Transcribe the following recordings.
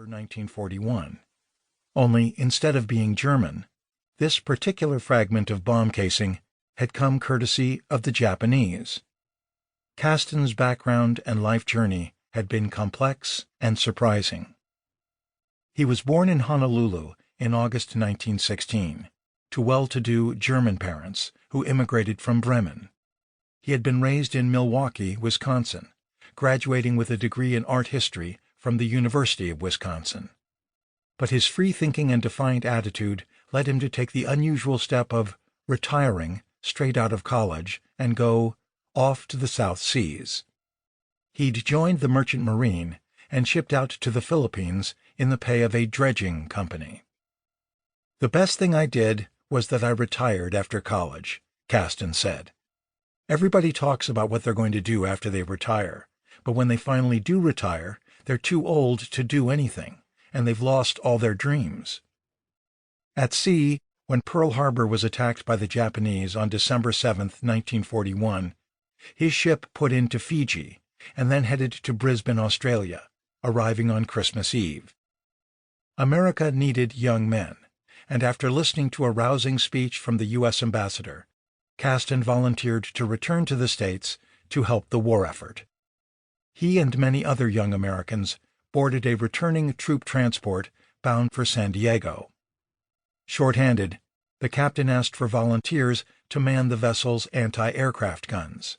December 1941. Only, instead of being German, this particular fragment of bomb casing had come courtesy of the Japanese. Kasten's background and life journey had been complex and surprising. He was born in Honolulu in August 1916, to well-to-do German parents who immigrated from Bremen. He had been raised in Milwaukee, Wisconsin, graduating with a degree in art history from the University of Wisconsin. But his free-thinking and defiant attitude led him to take the unusual step of retiring straight out of college and go off to the South Seas. He'd joined the Merchant Marine and shipped out to the Philippines in the pay of a dredging company. "The best thing I did was that I retired after college," Kasten said. "Everybody talks about what they're going to do after they retire, but when they finally do retire, they're too old to do anything, and they've lost all their dreams." At sea, when Pearl Harbor was attacked by the Japanese on December 7, 1941, his ship put into Fiji and then headed to Brisbane, Australia, arriving on Christmas Eve. America needed young men, and after listening to a rousing speech from the U.S. ambassador, Kasten volunteered to return to the States to help the war effort. He and many other young Americans boarded a returning troop transport bound for San Diego. Short-handed, the captain asked for volunteers to man the vessel's anti-aircraft guns.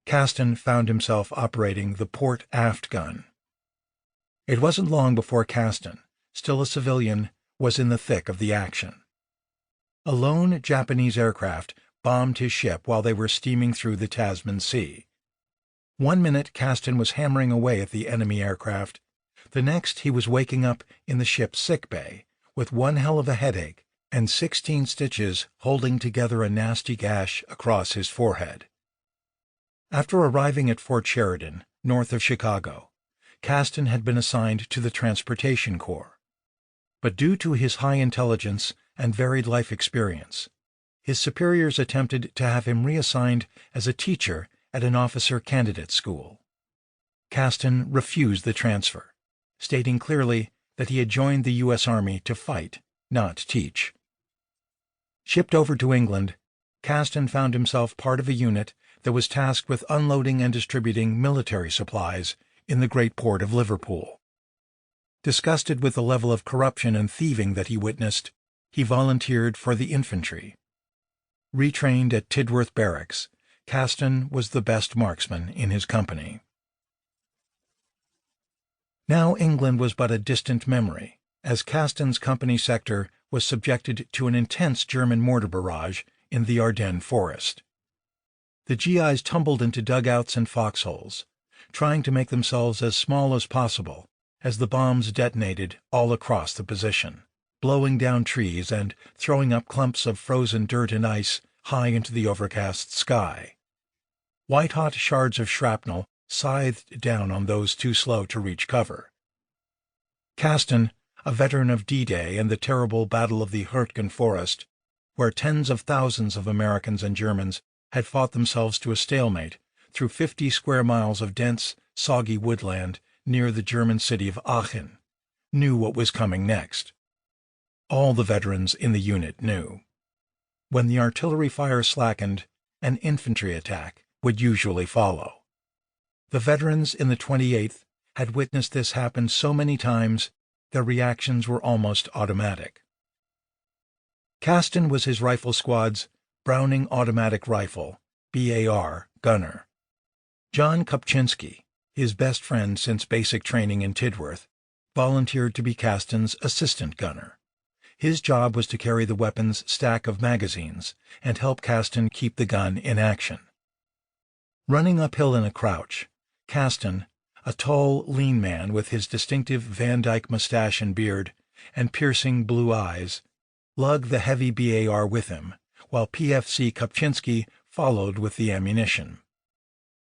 Kasten found himself operating the port-aft gun. It wasn't long before Kasten, still a civilian, was in the thick of the action. A lone Japanese aircraft bombed his ship while they were steaming through the Tasman Sea. One minute Kasten was hammering away at the enemy aircraft. The next he was waking up in the ship's sick bay with one hell of a headache and 16 stitches holding together a nasty gash across his forehead. After arriving at Fort Sheridan, north of Chicago, Kasten had been assigned to the Transportation Corps. But due to his high intelligence and varied life experience, his superiors attempted to have him reassigned as a teacher at an officer candidate school. Kasten refused the transfer, stating clearly that he had joined the U.S. Army to fight, not teach. Shipped over to England, Kasten found himself part of a unit that was tasked with unloading and distributing military supplies in the great port of Liverpool. Disgusted with the level of corruption and thieving that he witnessed, he volunteered for the infantry. Retrained at Tidworth Barracks, Kasten was the best marksman in his company. Now England was but a distant memory, as Kasten's company sector was subjected to an intense German mortar barrage in the Ardennes forest. The GIs tumbled into dugouts and foxholes, trying to make themselves as small as possible as the bombs detonated all across the position, blowing down trees and throwing up clumps of frozen dirt and ice high into the overcast sky. White-hot shards of shrapnel scythed down on those too slow to reach cover. Kasten, a veteran of D-Day and the terrible Battle of the Hurtgen Forest, where tens of thousands of Americans and Germans had fought themselves to a stalemate through 50 square miles of dense, soggy woodland near the German city of Aachen, knew what was coming next. All the veterans in the unit knew. When the artillery fire slackened, an infantry attack would usually follow. The veterans in the 28th had witnessed this happen so many times, their reactions were almost automatic. Kasten was his rifle squad's Browning automatic rifle, BAR, gunner. John Kopczynski, his best friend since basic training in Tidworth, volunteered to be Kasten's assistant gunner. His job was to carry the weapon's stack of magazines and help Kasten keep the gun in action. Running uphill in a crouch, Kasten, a tall, lean man with his distinctive Van Dyke mustache and beard and piercing blue eyes, lugged the heavy BAR with him, while PFC Kopczynski followed with the ammunition.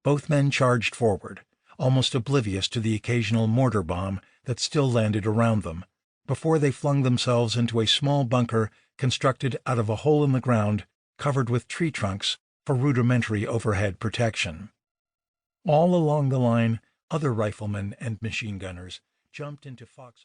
Both men charged forward, almost oblivious to the occasional mortar bomb that still landed around them, before they flung themselves into a small bunker constructed out of a hole in the ground covered with tree trunks for rudimentary overhead protection. All along the line, other riflemen and machine gunners jumped into foxholes.